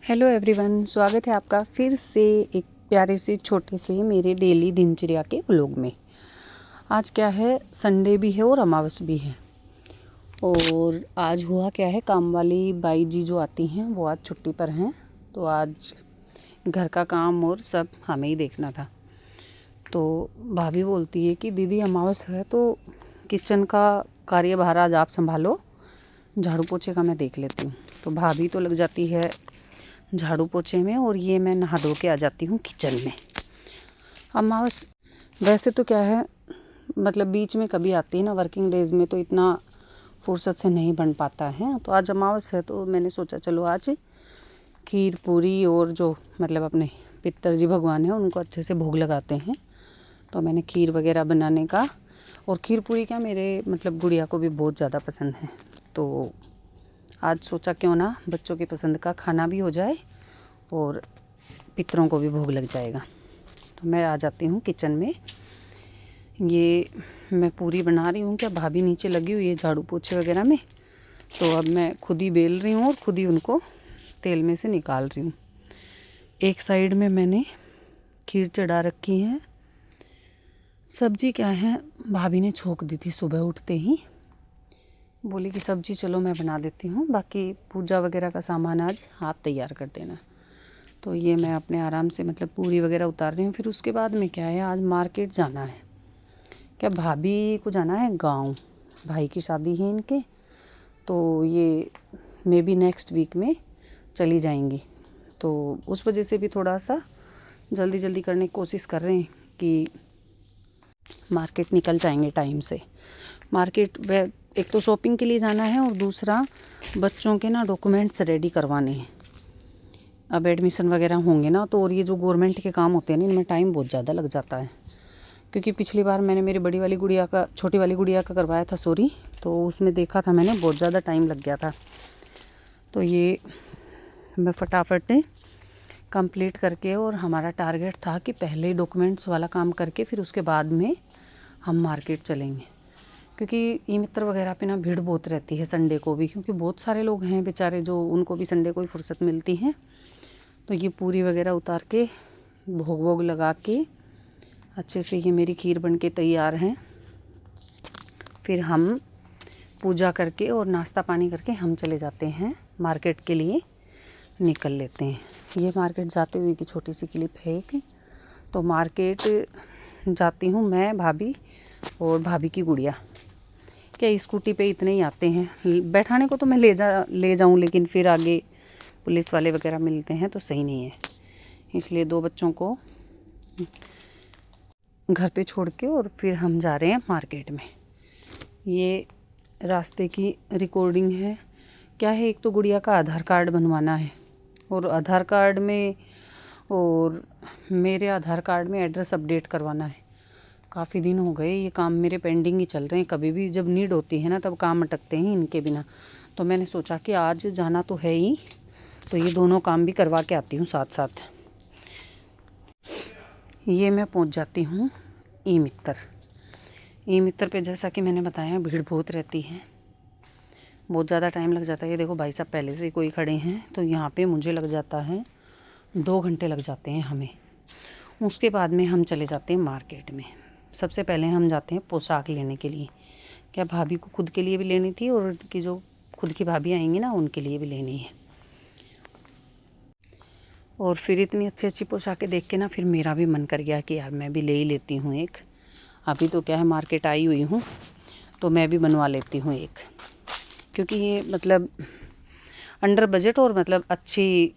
Hello everyone, स्वागत है आपका फिर से एक प्यारे से छोटे से मेरे डेली दिनचर्या के व्लॉग में। आज क्या है, संडे भी है और अमावस भी है। और आज हुआ क्या है, काम वाली बाई जी जो आती हैं वो आज छुट्टी पर हैं, तो आज घर का काम और सब हमें ही देखना था। तो भाभी बोलती है कि दीदी अमावस है तो किचन का कार्यभार आज आप संभालो, झाड़ू पोछे का मैं देख लेती हूँ। तो भाभी तो लग जाती है झाड़ू पोछे में और ये मैं नहा धो के आ जाती हूँ किचन में। अमावस वैसे तो क्या है, मतलब बीच में कभी आती है ना, वर्किंग डेज़ में तो इतना फुर्सत से नहीं बन पाता है। तो आज अमावस है तो मैंने सोचा चलो आज खीर पूरी और जो मतलब अपने पितर जी भगवान हैं उनको अच्छे से भोग लगाते हैं। तो मैंने खीर वगैरह बनाने का, और खीर पूरी क्या मेरे मतलब गुड़िया को भी बहुत ज़्यादा पसंद है। तो आज सोचा क्यों ना बच्चों की पसंद का खाना भी हो जाए और पितरों को भी भोग लग जाएगा। तो मैं आ जाती हूँ किचन में। ये मैं पूरी बना रही हूँ, क्या भाभी नीचे लगी हुई है झाड़ू पोछे वगैरह में। तो अब मैं खुद ही बेल रही हूँ और खुद ही उनको तेल में से निकाल रही हूँ। एक साइड में मैंने खीर चढ़ा रखी है। सब्जी क्या है, भाभी ने छोंक दी थी सुबह उठते ही, बोली कि सब्जी चलो मैं बना देती हूँ, बाकी पूजा वगैरह का सामान आज आप तैयार कर देना। तो ये मैं अपने आराम से मतलब पूरी वगैरह उतार रही हूँ। फिर उसके बाद में क्या है, आज मार्केट जाना है। क्या भाभी को जाना है गांव, भाई की शादी है इनके, तो ये मे बी नेक्स्ट वीक में चली जाएंगी। तो उस वजह से भी थोड़ा सा जल्दी जल्दी करने की कोशिश कर रहे हैं कि मार्केट निकल जाएंगे टाइम से। मार्केट वे एक तो शॉपिंग के लिए जाना है और दूसरा बच्चों के ना डॉक्यूमेंट्स रेडी करवाने हैं। अब एडमिशन वगैरह होंगे ना, तो और ये जो गवर्नमेंट के काम होते हैं ना, इनमें टाइम बहुत ज़्यादा लग जाता है। क्योंकि पिछली बार मैंने मेरी बड़ी वाली गुड़िया का, छोटी वाली गुड़िया का करवाया था सॉरी, तो उसमें देखा था मैंने बहुत ज़्यादा टाइम लग गया था। तो ये मैं फटाफट कंप्लीट करके, और हमारा टारगेट था कि पहले डॉक्यूमेंट्स वाला काम करके फिर उसके बाद में हम मार्केट चलेंगे। क्योंकि ई मित्र वगैरह पे ना भीड़ बहुत रहती है संडे को भी, क्योंकि बहुत सारे लोग हैं बेचारे जो उनको भी संडे को ही फुर्सत मिलती है। तो ये पूरी वगैरह उतार के भोग वोग लगा के अच्छे से ये मेरी खीर बन के तैयार है। फिर हम पूजा करके और नाश्ता पानी करके हम चले जाते हैं मार्केट के लिए, निकल लेते हैं। ये मार्केट जाते हुए की छोटी सी क्लिप है एक। तो मार्केट जाती हूँ मैं, भाभी और भाभी की गुड़िया। क्या स्कूटी पे इतने ही आते हैं, बैठाने को तो मैं ले जाऊँ, लेकिन फिर आगे पुलिस वाले वगैरह मिलते हैं तो सही नहीं है, इसलिए दो बच्चों को घर पे छोड़ के और फिर हम जा रहे हैं मार्केट में। ये रास्ते की रिकॉर्डिंग है। क्या है, एक तो गुड़िया का आधार कार्ड बनवाना है, और आधार कार्ड में और मेरे आधार कार्ड में एड्रेस अपडेट करवाना है। काफ़ी दिन हो गए ये काम मेरे पेंडिंग ही चल रहे हैं। कभी भी जब नीड होती है ना तब काम अटकते हैं इनके बिना। तो मैंने सोचा कि आज जाना तो है ही, तो ये दोनों काम भी करवा के आती हूँ साथ साथ। ये मैं पहुँच जाती हूँ ई मित्र पे। जैसा कि मैंने बताया भीड़ बहुत रहती है, बहुत ज़्यादा टाइम लग जाता है। ये देखो भाई साहब पहले से कोई खड़े हैं, तो यहाँ पे मुझे लग जाता है 2 घंटे लग जाते हैं हमें। उसके बाद में हम चले जाते हैं मार्केट में। सबसे पहले हम जाते हैं पोशाक लेने के लिए। क्या भाभी को खुद के लिए भी लेनी थी, और कि जो खुद की भाभी आएंगी ना उनके लिए भी लेनी है। और फिर इतनी अच्छी अच्छी पोशाकें देख के ना फिर मेरा भी मन कर गया कि यार मैं भी ले ही लेती हूँ एक। अभी तो क्या है, मार्केट आई हुई हूँ तो मैं भी बनवा लेती हूँ एक, क्योंकि ये मतलब अंडर बजट और मतलब अच्छी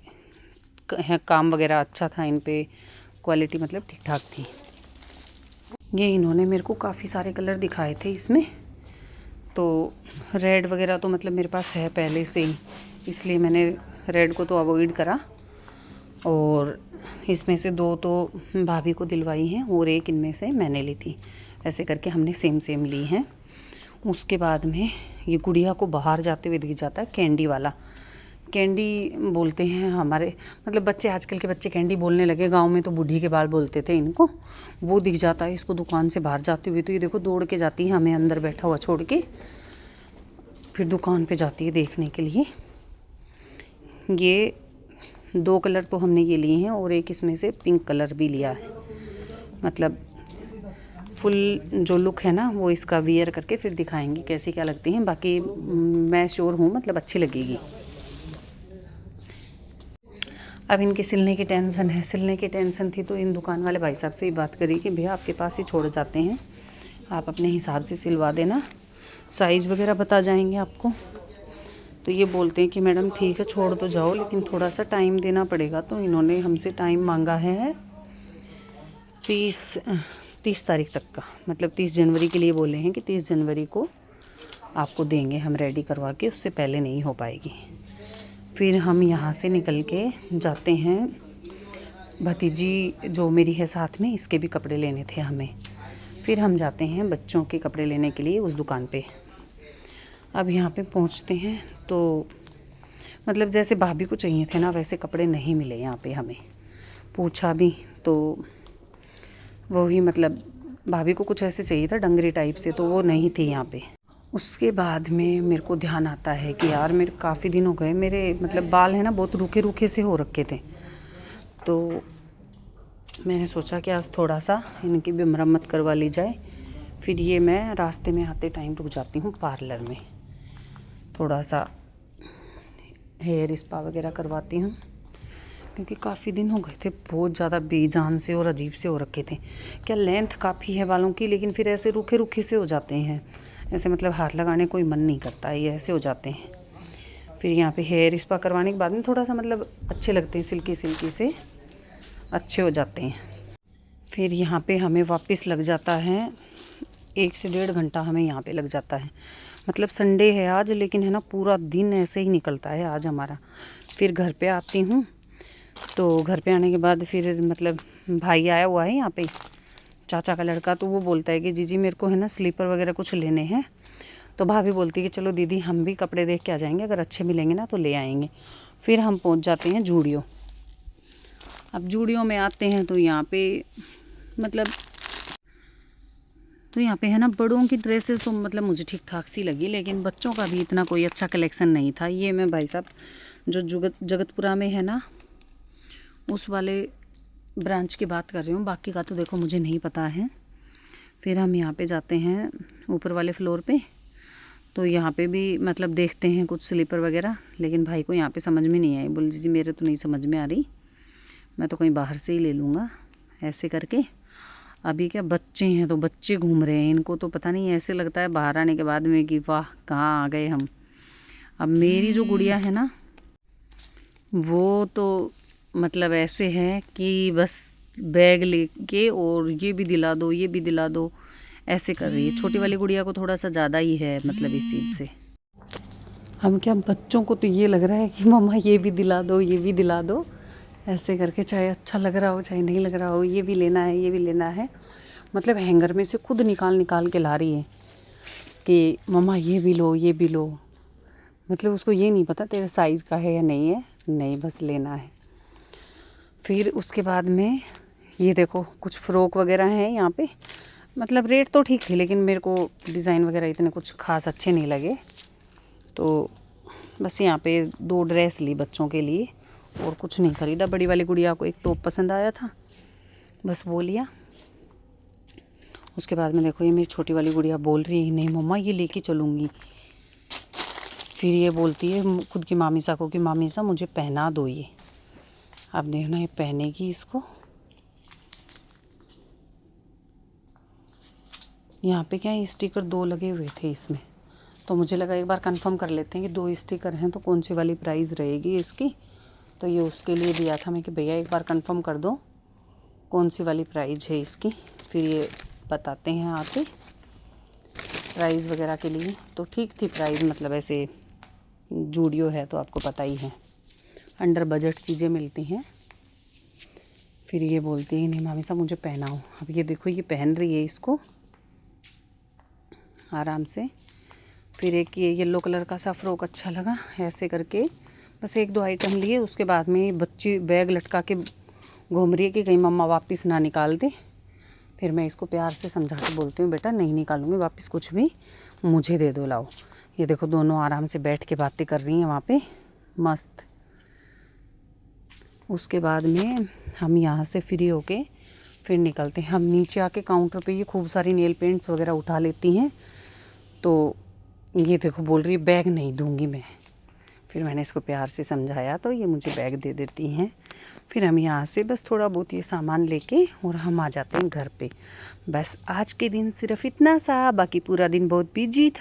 है, काम वगैरह अच्छा था इन पे, क्वालिटी मतलब ठीक ठाक थी। ये इन्होंने मेरे को काफ़ी सारे कलर दिखाए थे इसमें, तो रेड वगैरह तो मतलब मेरे पास है पहले से ही, इसलिए मैंने रेड को तो अवॉइड करा। और इसमें से 2 तो भाभी को दिलवाई हैं और एक इनमें से मैंने ली थी। ऐसे करके हमने सेम सेम ली हैं। उसके बाद में ये गुड़िया को बाहर जाते हुए दिख जाता है कैंडी वाला। कैंडी बोलते हैं हमारे मतलब बच्चे, आजकल के बच्चे कैंडी बोलने लगे। गांव में तो बूढ़ी के बाल बोलते थे इनको। वो दिख जाता है इसको दुकान से बाहर जाते हुए, तो ये देखो दौड़ के जाती है हमें अंदर बैठा हुआ छोड़ के, फिर दुकान पे जाती है देखने के लिए। ये 2 कलर तो हमने ये लिए हैं और एक इसमें से पिंक कलर भी लिया है। मतलब फुल जो लुक है ना वो इसका वियर करके फिर दिखाएंगे कैसी क्या लगती हैं। बाकी मैं श्योर हूँ मतलब अच्छी लगेगी। अब इनके सिलने की टेंशन है। सिलने की टेंशन थी तो इन दुकान वाले भाई साहब से ही बात करी कि भैया आपके पास ही छोड़ जाते हैं, आप अपने हिसाब से सिलवा देना, साइज़ वगैरह बता जाएंगे आपको। तो ये बोलते हैं कि मैडम ठीक है छोड़ तो जाओ लेकिन थोड़ा सा टाइम देना पड़ेगा। तो इन्होंने हमसे टाइम मांगा है 30 तारीख तक का, मतलब 30 जनवरी के लिए बोले हैं कि 30 जनवरी को आपको देंगे हम रेडी करवा के, उससे पहले नहीं हो पाएगी। फिर हम यहाँ से निकल के जाते हैं, भतीजी जो मेरी है साथ में, इसके भी कपड़े लेने थे हमें। फिर हम जाते हैं बच्चों के कपड़े लेने के लिए उस दुकान पे। अब यहाँ पे पहुँचते हैं तो मतलब जैसे भाभी को चाहिए थे ना वैसे कपड़े नहीं मिले यहाँ पे। हमें पूछा भी तो वो ही मतलब भाभी को कुछ ऐसे चाहिए था डंगरी टाइप से, तो वो नहीं थी यहाँ पे। उसके बाद में मेरे को ध्यान आता है कि यार मेरे काफ़ी दिन हो गए, मेरे मतलब बाल है ना बहुत रूखे रूखे से हो रखे थे। तो मैंने सोचा कि आज थोड़ा सा इनकी भी मरम्मत करवा ली जाए। फिर ये मैं रास्ते में आते टाइम रुक जाती हूँ पार्लर में, थोड़ा सा हेयर स्पा वगैरह करवाती हूँ, क्योंकि काफ़ी दिन हो गए थे बहुत ज़्यादा बेजान से और अजीब से हो रखे थे। क्या लेंथ काफ़ी है बालों की, लेकिन फिर ऐसे रूखे रूखे से हो जाते हैं, ऐसे मतलब हाथ लगाने कोई मन नहीं करता, ये ऐसे हो जाते हैं। फिर यहाँ पे हेयर स्पा करवाने के बाद में थोड़ा सा मतलब अच्छे लगते हैं, सिल्की सिल्की से अच्छे हो जाते हैं। फिर यहाँ पे हमें वापस लग जाता है 1 से 1.5 घंटा हमें यहाँ पे लग जाता है। मतलब संडे है आज, लेकिन है ना पूरा दिन ऐसे ही निकलता है आज हमारा। फिर घर पे आती हूँ, तो घर पे आने के बाद फिर मतलब भाई आया हुआ है यहाँ पे, चाचा का लड़का। तो वो बोलता है कि जीजी मेरे को है ना स्लीपर वगैरह कुछ लेने हैं। तो भाभी बोलती है कि चलो दीदी हम भी कपड़े देख के आ जाएंगे, अगर अच्छे मिलेंगे ना तो ले आएंगे। फिर हम पहुँच जाते हैं जूडियो। अब जूडियो में आते हैं तो यहाँ पे मतलब तो यहाँ पे है ना बड़ों की ड्रेसेस तो मतलब मुझे ठीक ठाक सी लगी, लेकिन बच्चों का भी इतना कोई अच्छा कलेक्शन नहीं था। ये मैं भाई साहब जो जगतपुरा में है ना उस वाले ब्रांच की बात कर रही हूँ, बाकी का तो देखो मुझे नहीं पता है। फिर हम यहाँ पे जाते हैं ऊपर वाले फ्लोर पे, तो यहाँ पे भी मतलब देखते हैं कुछ स्लीपर वगैरह, लेकिन भाई को यहाँ पे समझ में नहीं आई। बोल जी मेरे तो नहीं समझ में आ रही, मैं तो कहीं बाहर से ही ले लूँगा ऐसे करके। अभी क्या बच्चे हैं तो बच्चे घूम रहे हैं, इनको तो पता नहीं, ऐसे लगता है बाहर आने के बाद में कि वाह कहाँ आ गए हम। अब मेरी जो गुड़िया है ना वो तो मतलब ऐसे है कि बस बैग लेके और ये भी दिला दो ये भी दिला दो ऐसे कर रही है। छोटी वाली गुड़िया को थोड़ा सा ज़्यादा ही है मतलब इस चीज़ से। हम क्या बच्चों को तो ये लग रहा है कि मम्मा ये भी दिला दो ये भी दिला दो ऐसे करके, चाहे अच्छा लग रहा हो चाहे नहीं लग रहा हो, ये भी लेना है ये भी लेना है। मतलब हैंगर में से खुद निकाल निकाल के ला रही है कि मम्मा ये भी लो ये भी लो। मतलब उसको ये नहीं पता तेरे साइज़ का है या नहीं है, नहीं बस लेना है। फिर उसके बाद में ये देखो कुछ फ़्रॉक वगैरह हैं यहाँ पे, मतलब रेट तो ठीक थे लेकिन मेरे को डिज़ाइन वगैरह इतने कुछ खास अच्छे नहीं लगे। तो बस यहाँ पे 2 ड्रेस ली बच्चों के लिए और कुछ नहीं ख़रीदा। बड़ी वाली गुड़िया को एक टॉप पसंद आया था, बस वो लिया। उसके बाद में देखो ये मेरी छोटी वाली गुड़िया बोल रही है नहीं मम्मा ये लेके चलूँगी। फिर ये बोलती है खुद की मामी सा को कि मामी सा मुझे पहना दो ये। अब देखना ये पहनेगी इसको। यहाँ पे क्या है स्टिकर 2 लगे हुए थे इसमें, तो मुझे लगा एक बार कंफर्म कर लेते हैं कि 2 स्टिकर हैं तो कौन सी वाली प्राइस रहेगी इसकी। तो ये उसके लिए दिया था मैं कि भैया एक बार कंफर्म कर दो कौन सी वाली प्राइस है इसकी। फिर ये बताते हैं आके प्राइस वगैरह के लिए। तो ठीक थी प्राइस, मतलब ऐसे जूडियो है तो आपको पता ही है अंडर बजट चीज़ें मिलती हैं। फिर ये बोलती है नहीं मामी साहब मुझे पहनाओ। अब ये देखो ये पहन रही है इसको आराम से। फिर एक ये येलो कलर का सा फ्रॉक अच्छा लगा, ऐसे करके बस 1-2 आइटम लिए। उसके बाद में बच्ची बैग लटका के घूम रही है कि कहीं मम्मा वापस ना निकाल दे। फिर मैं इसको प्यार से समझा के बोलती हूँ बेटा नहीं निकालूंगी वापस, कुछ भी मुझे दे दो लाओ। ये देखो दोनों आराम से बैठ के बातें कर रही हैं वहाँ पे मस्त। उसके बाद में हम यहाँ से फ्री होके फिर निकलते हैं। हम नीचे आके काउंटर पे ये खूब सारी नेल पेंट्स वगैरह उठा लेती हैं। तो ये देखो बोल रही है बैग नहीं दूंगी मैं। फिर मैंने इसको प्यार से समझाया तो ये मुझे बैग दे देती हैं। फिर हम यहाँ से बस थोड़ा बहुत ये सामान लेके और हम आ जाते हैं घर पे। बस आज के दिन सिर्फ इतना सा, बाकी पूरा दिन बहुत बिजी था।